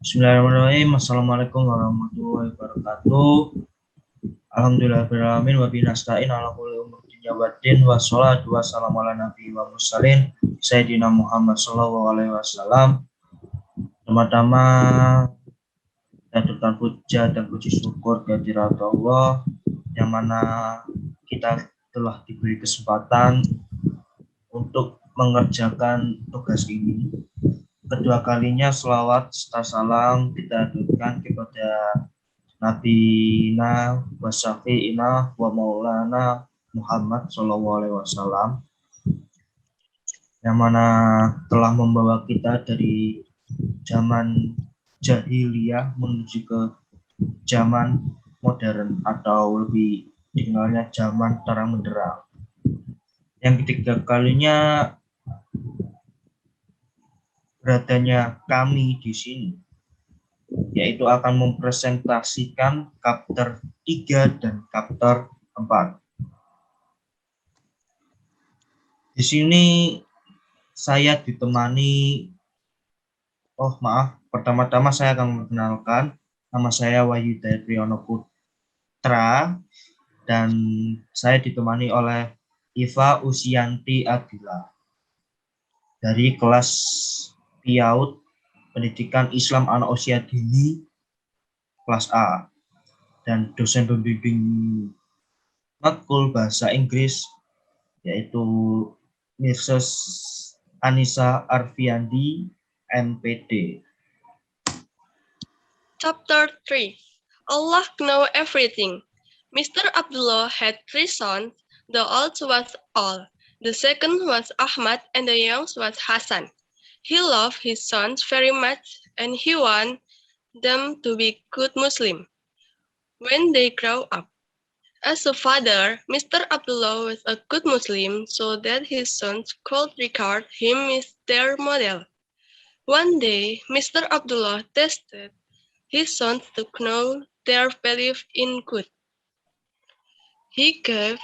Bismillahirrahmanirrahim. Assalamualaikum warahmatullahi wabarakatuh. Alhamdulillahirrahmanirrahim. Wa binasta'in ala kulli umur dunya waddin. Wassalatu wassalamu ala nabi wa mursalin Sayyidina Muhammad sallallahu alaihi wasallam. Pertama-tama kita aturkan puja dan puji syukur kehadirat Allah yang mana kita telah diberi kesempatan untuk mengerjakan tugas ini. Kedua kalinya selawat serta salam kita aturkan kepada Nabina wa Syafi'ina wa Maulana Muhammad Sallallahu Alaihi Wasallam yang mana telah membawa kita dari zaman jahiliyah menuju ke zaman modern atau lebih dikenalnya zaman terang benderang. Yang ketiga kalinya beradanya kami di sini, yaitu akan mempresentasikan chapter 3 dan chapter 4. Di sini saya ditemani, pertama-tama saya akan memperkenalkan, nama saya Wahyu Priyono Putra, dan saya ditemani oleh Iva Usianti Adila dari kelas PIAUD Pendidikan Islam Anak Usia Dini kelas A, dan dosen pembimbing matkul bahasa Inggris yaitu Mrs. Anissa Arfiandi MPD. Chapter 3. Allah knows everything. Mr. Abdullah had 3 sons. The oldest was Al, the second was Ahmad, and the youngest was Hassan. He loved his sons very much, and he wanted them to be good Muslims when they grow up. As a father, Mr. Abdullah was a good Muslim, so that his sons could regard him as their model. One day, Mr. Abdullah tested his sons to know their belief in good. He gave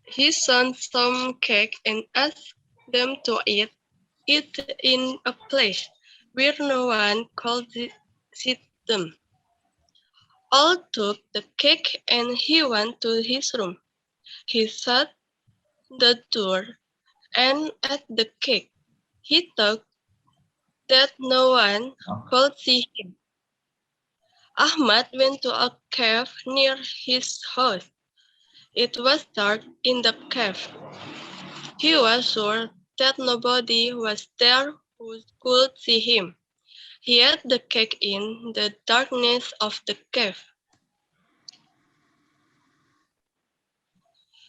his sons some cake and asked them to eat it in a place where no one could see them. Al took the cake and he went to his room. He shut the door and ate the cake. He thought that no one could see him. Ahmad went to a cave near his house. It was dark in the cave. He was sure that nobody was there who could see him. He ate the cake in the darkness of the cave.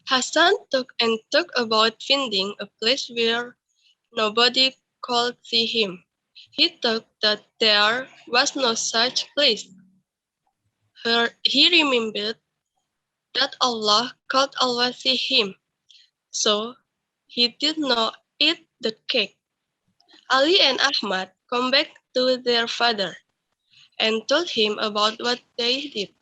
Hassan talked about finding a place where nobody could see him. He thought that there was no such place. He remembered that Allah could always see him, so he did not eat the cake. Ali and Ahmad come back to their father and told him about what they did.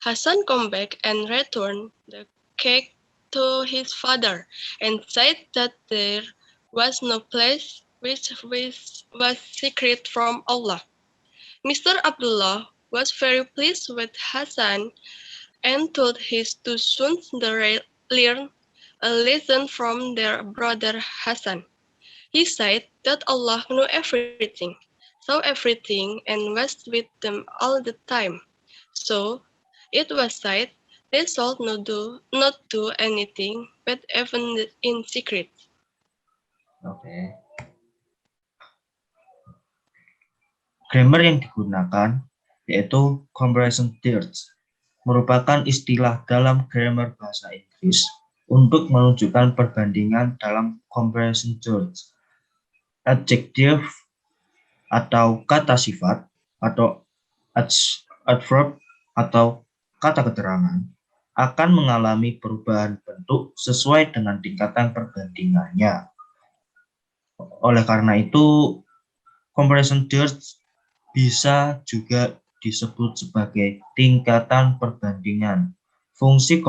Hassan come back and returned the cake to his father and said that there was no place which was secret from Allah. Mr. Abdullah was very pleased with Hassan and told his 2 sons to learn a lesson from their brother Hassan. He said that Allah knew everything, saw everything, and was with them all the time. So it was said they should not do anything, but even in secret. Oke. Grammar yang digunakan yaitu comparison terms, merupakan istilah dalam grammar bahasa Inggris untuk menunjukkan perbandingan dalam comparison terms. Adjective atau kata sifat atau adverb atau kata keterangan akan mengalami perubahan bentuk sesuai dengan tingkatan perbandingannya. Oleh karena itu, comparison terms bisa juga disebut sebagai tingkatan perbandingan. Fungsi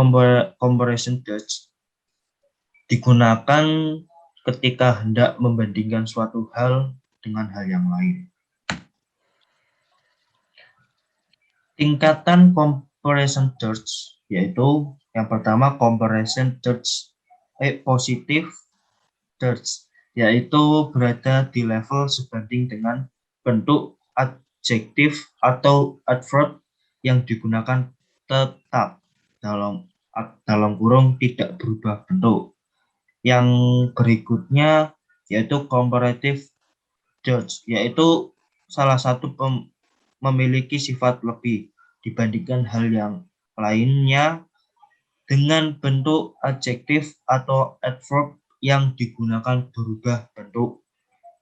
comparison terms digunakan ketika hendak membandingkan suatu hal dengan hal yang lain. Tingkatan comparison terms yaitu yang pertama comparison terms positive terms, yaitu berada di level sebanding dengan bentuk adjektif atau adverb yang digunakan tetap dalam kurung tidak berubah bentuk. Yang berikutnya yaitu comparative terms, yaitu salah satu memiliki sifat lebih dibandingkan hal yang lainnya dengan bentuk adjektif atau adverb yang digunakan berubah bentuk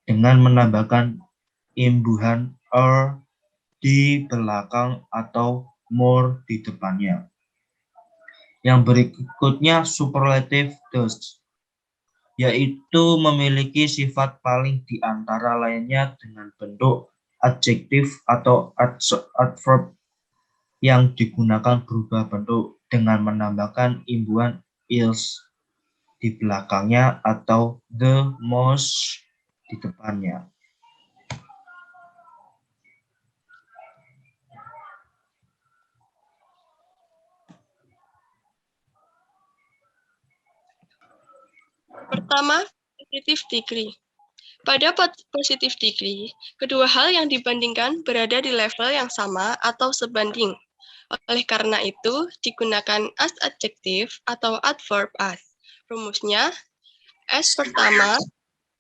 dengan menambahkan imbuhan er di belakang atau more di depannya. Yang berikutnya superlative terms, yaitu memiliki sifat paling di antara lainnya dengan bentuk adjektif atau adverb yang digunakan berubah bentuk dengan menambahkan imbuhan is di belakangnya atau the most di depannya. Pertama, positive degree. Pada positive degree, kedua hal yang dibandingkan berada di level yang sama atau sebanding. Oleh karena itu, digunakan as adjektif atau adverb as. Rumusnya, as pertama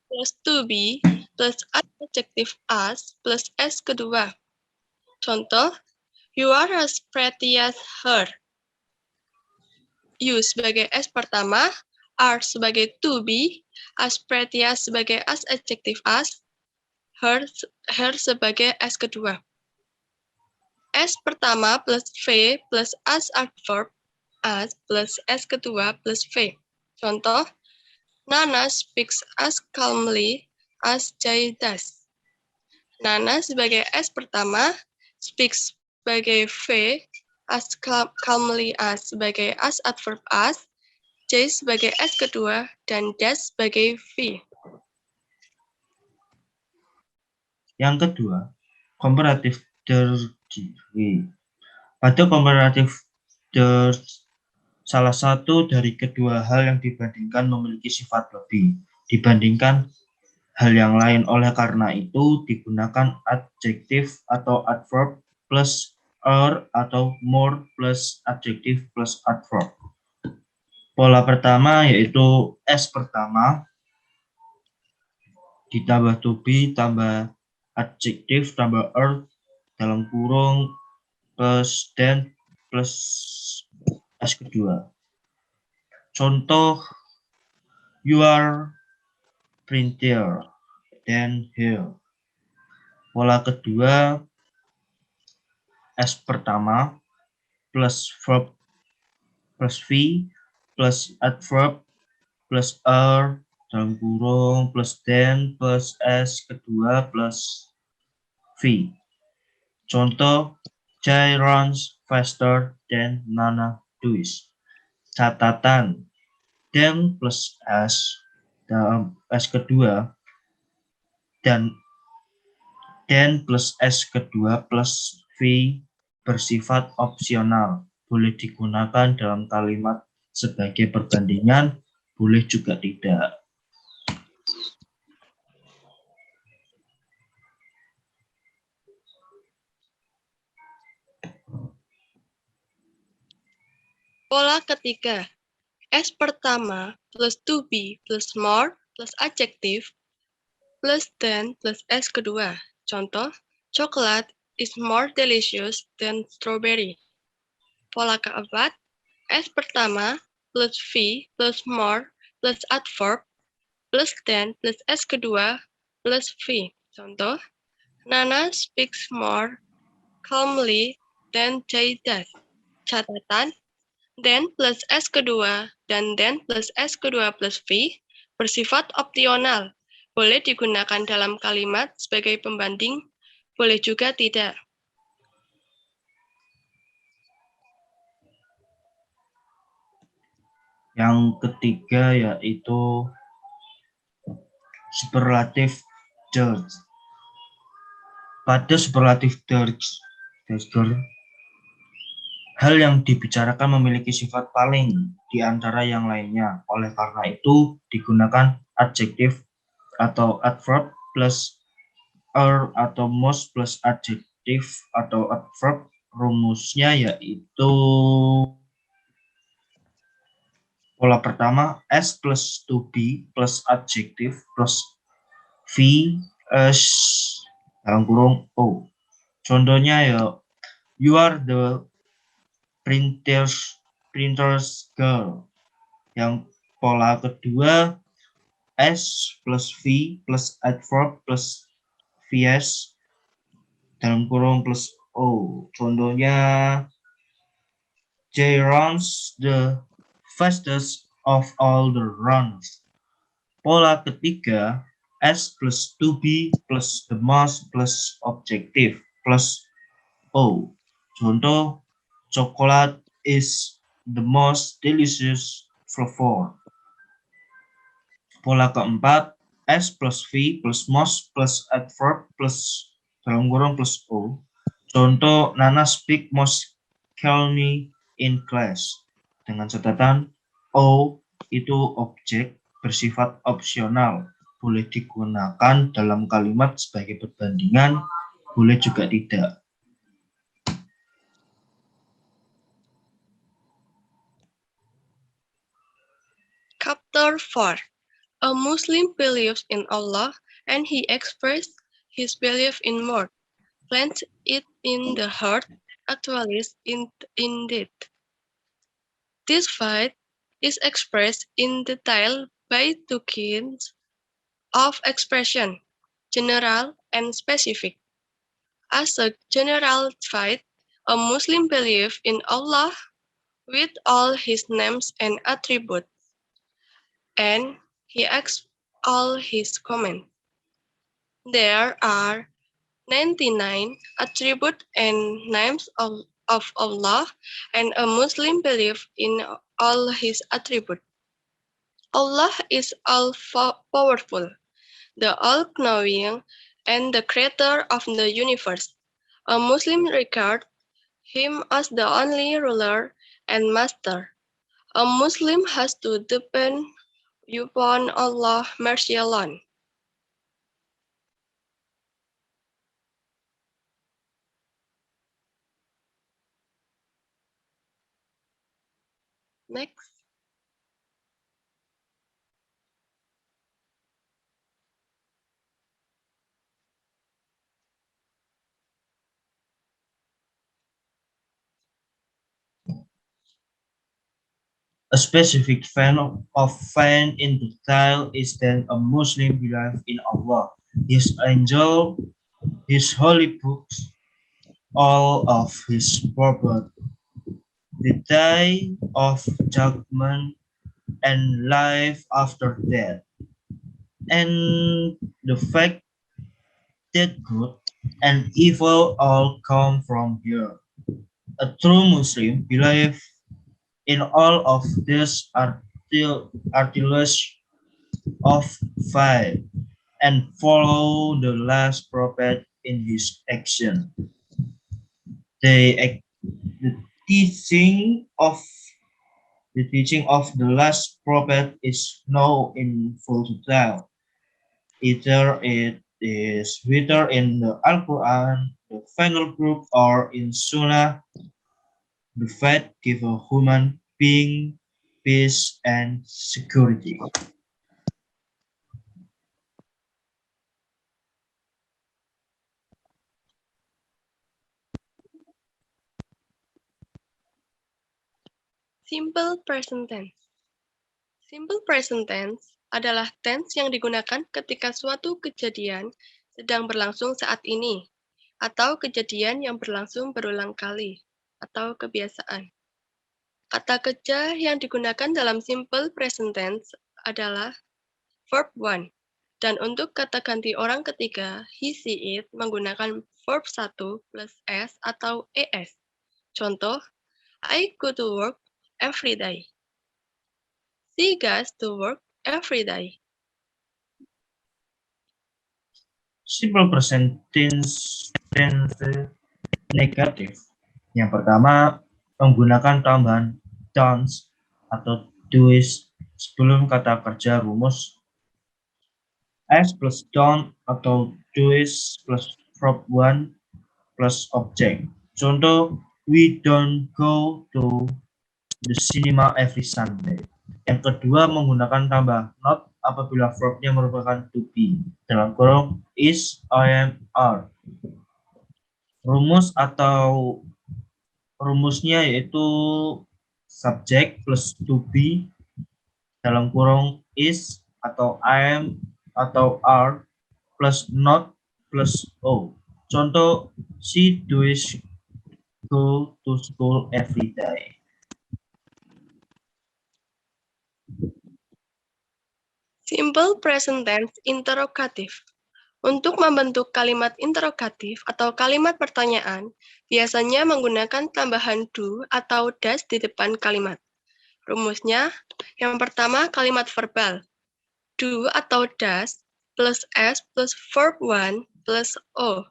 plus to be plus as adjective as plus as kedua. Contoh, you are as pretty as her. You sebagai as pertama, are sebagai to be, as pretty as sebagai as adjective as, her sebagai as kedua. As pertama plus V plus as adverb as plus as kedua plus V. Contoh, Nana speaks as calmly as Jay does. Nana sebagai as pertama, speaks sebagai V, as calmly as sebagai as adverb as, Jay sebagai as kedua, dan does sebagai V. Yang kedua, comparative degree. Pada comparative terms, salah satu dari kedua hal yang dibandingkan memiliki sifat lebih dibandingkan hal yang lain. Oleh karena itu, digunakan adjektif atau adverb plus or atau more plus adjektif plus adverb. Pola pertama yaitu as pertama ditambah to be tambah adjektif tambah er dalam kurung plus then plus as kedua. Contoh, you are prettier than her. Pola kedua, as pertama plus verb plus v plus adverb plus er dalam kurung plus then plus as kedua plus v. Contoh, Jay runs faster than Nana does. Catatan, then plus as dalam as kedua dan then plus s kedua plus v bersifat opsional, boleh digunakan dalam kalimat sebagai perbandingan, boleh juga tidak. Pola ketiga, as pertama plus to be plus more plus adjektif plus then plus as kedua. Contoh, chocolate is more delicious than strawberry. Pola keempat, as pertama plus v plus more plus adverb plus then plus as kedua plus v. Contoh, Nana speaks more calmly than Jay does. Catatan, then plus S kedua dan then plus S kedua plus V bersifat opsional. Boleh digunakan dalam kalimat sebagai pembanding, boleh juga tidak. Yang ketiga yaitu superlative terms. Pada superlative terms, hal yang dibicarakan memiliki sifat paling di antara yang lainnya. Oleh karena itu, digunakan adjektif atau adverb plus or atau most plus adjektif atau adverb. Rumusnya yaitu pola pertama S plus to be plus adjektif plus V S dalam kurung O. Contohnya ya, you are the printer's girl. Yang pola kedua S plus V plus adverb plus VS dalam kurung plus O. Contohnya, Jay runs the fastest of all the runners. Pola ketiga S plus to be plus the most plus objective plus O. Contoh, chocolate is the most delicious flavor. Pola keempat S plus V plus most plus adverb plus dalam kurung plus O. Contoh, Nana speak most calmly in class. Dengan catatan O itu objek bersifat opsional, boleh digunakan dalam kalimat sebagai perbandingan, boleh juga tidak. Chapter 4. A Muslim believes in Allah and he expresses his belief in more. Plants it in the heart, actualized in deed. This faith is expressed in detail by two kinds of expression, general and specific. As a general faith, a Muslim believes in Allah with all his names and attributes, and he acts all his commands. There are 99 attributes and names of Allah, and a Muslim believes in all his attributes. Allah is all-powerful, the all-knowing, and the creator of the universe. A Muslim regards him as the only ruler and master. A Muslim has to depend upon Allah's mercy alone. Next. A specific fan in detail is that a Muslim believes in Allah, His angel, His holy books, all of His prophet, the day of judgment, and life after death, and the fact that good and evil all come from here. A true Muslim believes in all of these articles of faith and follow the last prophet in his action. The teaching of the last prophet is known in full detail. Either it is whether in the Al-Quran, the final group, or in Sunnah. The faith gives a human being peace and security. Simple present tense. Simple present tense adalah tense yang digunakan ketika suatu kejadian sedang berlangsung saat ini, atau kejadian yang berlangsung berulang kali, atau kebiasaan. Kata kerja yang digunakan dalam simple present tense adalah verb 1, dan untuk kata ganti orang ketiga, he, she, it menggunakan verb 1 plus s atau es. Contoh, I go to work every day. She goes to work every day. Simple present tense negatif. Yang pertama, menggunakan tambahan don'ts atau do's sebelum kata kerja rumus as plus don't atau do's plus verb one plus object. Contoh, we don't go to the cinema every Sunday. Yang kedua, menggunakan tambah not apabila verbnya merupakan to be. Dalam kurung is, I am, are. Rumus atau rumusnya yaitu subject plus to be dalam kurung is atau I am atau are plus not plus o. Contoh, she does go to school every day. Simple present tense interrogative. Untuk membentuk kalimat interrogatif atau kalimat pertanyaan, biasanya menggunakan tambahan do atau does di depan kalimat. Rumusnya, yang pertama kalimat verbal. Do atau does plus S plus verb one plus O.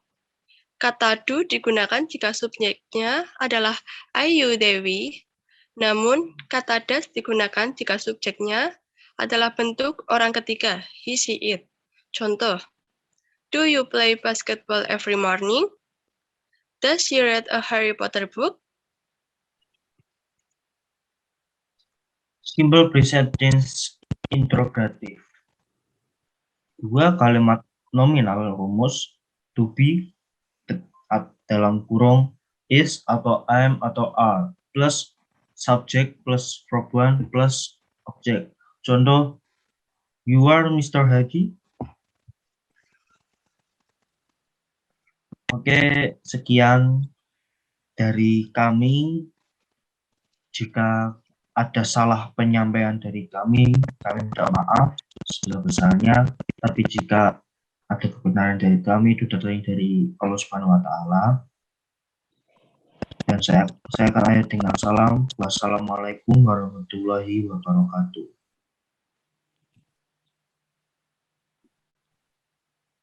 Kata do digunakan jika subjeknya adalah I, you, they, we. Namun, kata does digunakan jika subjeknya adalah bentuk orang ketiga, he, she, it. Contoh, do you play basketball every morning? Does she read a Harry Potter book? Simple present tense interrogative. Dua kalimat nominal rumus to be dalam kurung is atau am atau are plus subject plus verb one plus object. Contoh, you are Mr. Hadi. Oke, sekian dari kami. Jika ada salah penyampaian dari kami minta maaf sebesar-besarnya. Tapi jika ada kebenaran dari kami, itu datang dari Allah Subhanahu wa Ta'ala. Dan saya akan akhiri dengan salam. Wassalamualaikum warahmatullahi wabarakatuh.